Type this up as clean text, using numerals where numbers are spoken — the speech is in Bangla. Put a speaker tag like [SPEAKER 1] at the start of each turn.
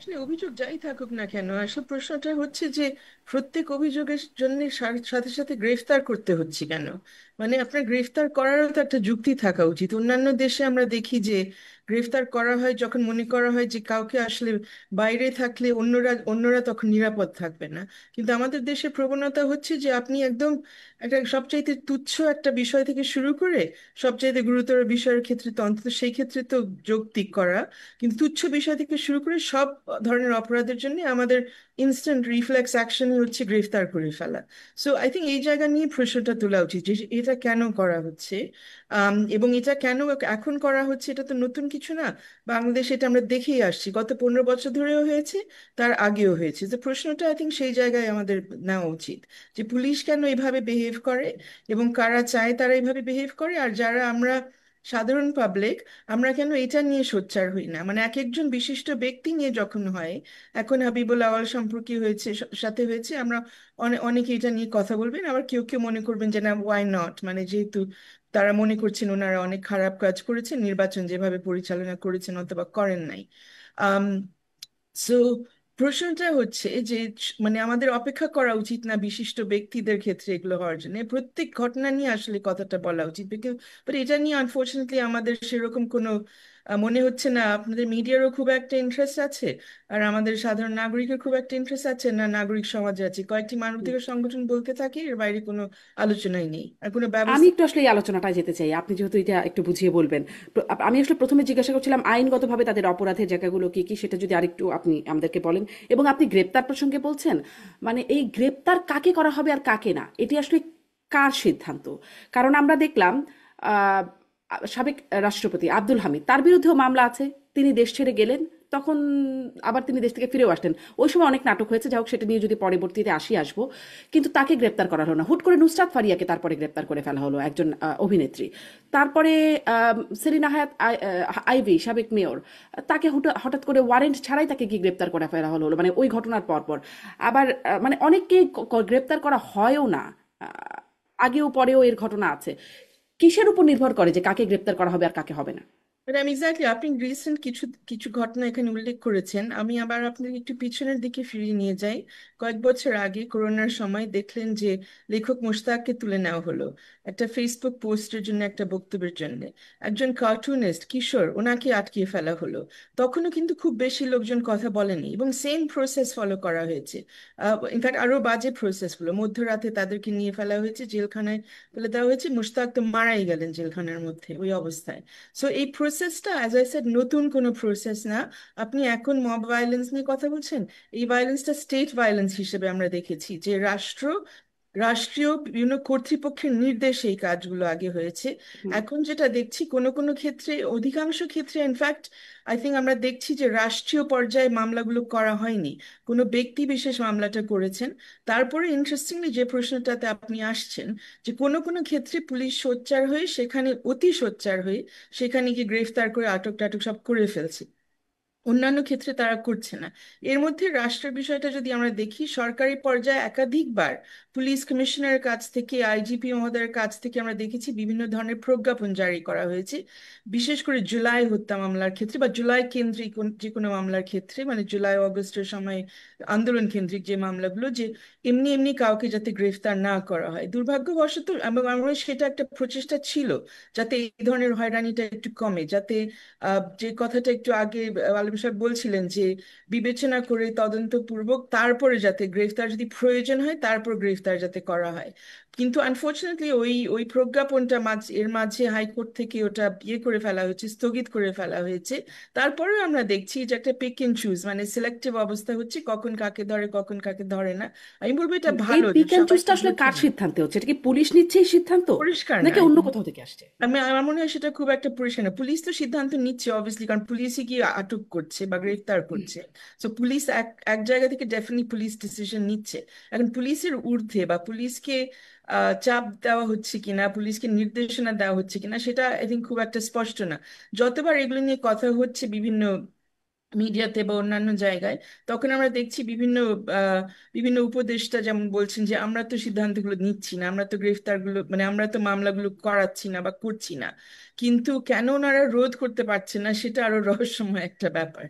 [SPEAKER 1] আসলে অভিযোগ যাই থাকুক না কেন, আসলে প্রশ্নটা হচ্ছে যে প্রত্যেক অভিযোগের জন্য সাথে সাথে গ্রেফতার করতে হচ্ছে কেন? মানে আপনার গ্রেফতার করারও তো একটা যুক্তি থাকা উচিত। অন্যান্য দেশে আমরা দেখি যে গ্রেফতার করা হয় যখন মনে করা হয় যে কাউকে আসলে বাইরে থাকলে অন্যরা অন্যরা তখন নিরাপদ থাকবে না। কিন্তু আমাদের দেশের প্রবণতা হচ্ছে যে আপনি একদম একটা সবচাইতে তুচ্ছ একটা বিষয় থেকে শুরু করে সবচাইতে গুরুতর বিষয়ের ক্ষেত্রে তো অন্তত সেই ক্ষেত্রে তো যৌক্তিক করা, কিন্তু তুচ্ছ বিষয় থেকে শুরু করে সব ধরনের অপরাধের জন্য আমাদের ইনস্ট্যান্ট রিফ্লেক্স অ্যাকশনই হচ্ছে গ্রেফতার করে ফেলা। সো আই থিঙ্ক এই জায়গা নিয়ে প্রশ্নটা তোলা উচিত যে এটা কেন করা হচ্ছে। এবং এটা কেন এখন করা হচ্ছে, এটা তো নতুন কিছু না। বাংলাদেশে এটা আমরা দেখেই আসছি, গত 15 বছর ধরেও হয়েছে, তার আগেও হয়েছে। যে প্রশ্নটা আই থিঙ্ক সেই জায়গায় আমাদের নেওয়া উচিত যে পুলিশ কেন এইভাবে বিহেভ করে এবং কারা চায় তারা এইভাবে বিহেভ করে, আর যারা আমরা সাধারণ পাবলিক আমরা কেন এটা নিয়ে সোচ্চার হই না। মানে এক একজন বিশিষ্ট ব্যক্তি নিয়ে যখন হয়, এখন হাবিবুল আওয়াল সম্পর্কে হয়েছে, সাথে হয়েছে, আমরা অনেকে এটা নিয়ে কথা বলবেন, আবার কেউ কেউ মনে করবেন যে না, ওয়াই নট, মানে যেহেতু তারা মনে করছেন ওনারা অনেক খারাপ কাজ করেছেন, নির্বাচন যেভাবে পরিচালনা করেছেন অথবা করেন নাই। আম সো প্রশ্নটা হচ্ছে যে মানে আমাদের অপেক্ষা করা উচিত না বিশিষ্ট ব্যক্তিদের ক্ষেত্রে এগুলো হওয়ার জন্য? প্রত্যেক ঘটনা নিয়ে আসলে কথাটা বলা উচিত, বাট এটা নিয়ে আনফর্চুনেটলি আমাদের সেরকম কোনো মনে হচ্ছে না। আপনাদের মিডিয়ারও খুব একটা ইন্টারেস্ট আছে, আর আমাদের সাধারণ নাগরিকের খুব একটা ইন্টারেস্ট আছে না, নাগরিক সমাজে আছে কয়েকটি মানবাধিকার সংগঠন বলতে থাকে, এর বাইরে কোনো আলোচনাই নেই আর কোনো
[SPEAKER 2] আমি
[SPEAKER 1] ব্যবস্থা।
[SPEAKER 2] একটু আসলে এই আলোচনাটা যেতে চাই, আপনি যেহেতু এটা একটু বুঝিয়ে বলবেন। আমি আসলে প্রথমে জিজ্ঞাসা করছিলাম আইনগতভাবে তাদের অপরাধের জায়গাগুলো কি কি, সেটা যদি আরেকটু আপনি আমাদেরকে বলেন। এবং আপনি গ্রেপ্তার প্রসঙ্গে বলছেন, মানে এই গ্রেপ্তার কাকে করা হবে আর কাকে না, এটি আসলে কার সিদ্ধান্ত? কারণ আমরা দেখলাম আহ, সাবেক রাষ্ট্রপতি আব্দুল হামিদ, তার বিরুদ্ধেও মামলা আছে। তিনি দেশ ছেড়ে গেলেন, তখন আবার তিনি দেশ থেকে ফিরেও আসলেন। ওই সময় অনেক নাটক হয়েছে, যাই হোক সেটা নিয়ে যদি পরবর্তীতে আসবো। কিন্তু তাকে গ্রেপ্তার করা হলো না, হুট করে নুসরাত ফারিয়াকে তারপরে গ্রেপ্তার করে ফেলা হলো, একজন অভিনেত্রী। তারপরে সেলিনা হায়াত আইভি, সাবেক মেয়র, তাকে হঠাৎ করে ওয়ারেন্ট ছাড়াই তাকে কি গ্রেপ্তার করে ফেলা হলো, মানে ওই ঘটনার পর আবার মানে অনেককে গ্রেপ্তার করা হয়ও না। আহ, আগেও পরেও এর ঘটনা আছে। কিসের উপর নির্ভর করে যে কাকে গ্রেপ্তার করা হবে আর কাকে হবে না?
[SPEAKER 1] মানে আমি এক্স্যাক্টলি, আপনি রিসেন্ট কিছু কিছু ঘটনা এখানে উল্লেখ করেছেন, আমি আবার আপনাকে একটু পিছনের দিকে ফিরিয়ে নিয়ে যাই। কয়েক বছর আগে করোনার সময় দেখলেন যে লেখক মোশতাককে তুলে নেওয়া হলো একটা ফেসবুক পোস্টের জন্য, একটা বক্তব্যের জন্য। একজন কার্টুনিস্ট কিশোর, ওনাকে আটকিয়ে ফেলা হলো। তখনও কিন্তু খুব বেশি লোকজন কথা বলেনি এবং সেম প্রসেস ফলো করা হয়েছে। ইনফ্যাক্ট আরো বাজে প্রসেস হলো, মধ্যরাতে তাদেরকে নিয়ে ফেলা হয়েছে, জেলখানায় ফেলে দেওয়া হয়েছে, মুশতাক তো মারাই গেলেন জেলখানার মধ্যে ওই অবস্থায়। সো এই প্রসেসটা অ্যাজ আই সেড নতুন কোনো প্রসেস না। আপনি এখন মব ভায়োলেন্স নিয়ে কথা বলছেন, এই ভায়োলেন্সটা স্টেট ভায়োলেন্স হিসেবে আমরা দেখেছি যে রাষ্ট্রীয় বিভিন্ন কর্তৃপক্ষের নির্দেশে এই কাজগুলো আগে হয়েছে।
[SPEAKER 2] হুম।
[SPEAKER 1] এখন যেটা দেখছি কোনো কোনো ক্ষেত্রে, অধিকাংশ ক্ষেত্রে ইনফ্যাক্ট আই থিঙ্ক আমরা দেখছি যে রাষ্ট্রীয় পর্যায়ে মামলাগুলো করা হয়নি, কোনো ব্যক্তি বিশেষ মামলাটা করেছেন। তারপরে ইন্টারেস্টিংলি যে প্রশ্নটাতে আপনি আসছেন, যে কোনো কোনো ক্ষেত্রে পুলিশ সোচ্চার হয়ে, সেখানে অতি সোচ্চার হয়ে সেখানে গিয়ে গ্রেফতার করে আটক টাটক সব করে ফেলছে, অন্যান্য ক্ষেত্রে তারা করছে না। এর মধ্যে রাষ্ট্রের বিষয়টা যদি আমরা দেখি, সরকারি পর্যায়ে একাধিকবার পুলিশ কমিশনারের কাছ থেকে, আইজিপি মহোদয়ের কাছ থেকে আমরা দেখেছি বিভিন্ন ধরনের প্রজ্ঞাপন জারি করা হয়েছে, বিশেষ করে জুলাই হত্যা মামলার ক্ষেত্রে বা জুলাই কেন্দ্রিক যে কোনো মামলার ক্ষেত্রে, মানে জুলাই অগস্টের সময় আন্দোলন কেন্দ্রিক যে মামলাগুলো, যে এমনি এমনি কাউকে যাতে গ্রেফতার না করা হয়। দুর্ভাগ্যবশত এবং আমরা সেটা একটা প্রচেষ্টা ছিল যাতে এই ধরনের হয়রানিটা একটু কমে, যাতে যে কথাটা একটু আগে আলম সাহেব বলছিলেন যে বিবেচনা করে তদন্তপূর্বক তারপরে যাতে গ্রেফতার, যদি প্রয়োজন হয় তারপর গ্রেফতার যাতে করা হয়। কিন্তু আনফর্চুনেটলি ওই ওই প্রজ্ঞাপনটা এর মাঝে হাইকোর্ট থেকে ওটা করে ফেলা হয়েছে, স্থগিত করে ফেলা হয়েছে। তারপরেও আমরা দেখছি যে একটা পিক এন্ড চুজ, মানে সিলেক্টিভ অবস্থা হচ্ছে, কখন কাকে ধরে কখন কাকে ধরে না। আমি বলবো এটা
[SPEAKER 2] এই
[SPEAKER 1] ভালো যে
[SPEAKER 2] পিক অ্যান্ড চুজটা
[SPEAKER 1] সবাইকে
[SPEAKER 2] আসলে
[SPEAKER 1] ধরছে
[SPEAKER 2] কার
[SPEAKER 1] না।
[SPEAKER 2] সিদ্ধান্তে হচ্ছে? এটা কি পুলিশ নিচ্ছে এই সিদ্ধান্ত,
[SPEAKER 1] পরিষ্কার না,
[SPEAKER 2] নাকি অন্য কোথাও থেকে আসছে?
[SPEAKER 1] আমার মনে হয় সেটা খুব একটা পরিষ্কার না। পুলিশ তো সিদ্ধান্ত নিচ্ছে অবভিয়াসলি, কারণ পুলিশই কি আটক করছে বা গ্রেফতার করছে। তো পুলিশ এক এক জায়গা থেকে ডেফিনেটলি পুলিশ ডিসিশন নিচ্ছে। এখন পুলিশের ঊর্ধ্বে বা পুলিশকে চাপ দেওয়া হচ্ছে কিনা, পুলিশকে নির্দেশনা দেওয়া হচ্ছে কিনা, সেটা আই থিঙ্ক খুব একটা স্পষ্ট না। যতবার এগুলো নিয়ে কথা হচ্ছে বিভিন্ন মিডিয়াতে বা অন্যান্য জায়গায়, তখন আমরা দেখছি আহ, বিভিন্ন উপদেষ্টা যেমন বলছেন যে আমরা তো সিদ্ধান্তগুলো নিচ্ছি না, আমরা তো গ্রেফতারগুলো, মানে আমরা তো মামলাগুলো করাচ্ছি না বা করছি না। কিন্তু কেন ওনারা রোধ করতে পারছে না, সেটা আরো রহস্যময় একটা ব্যাপার।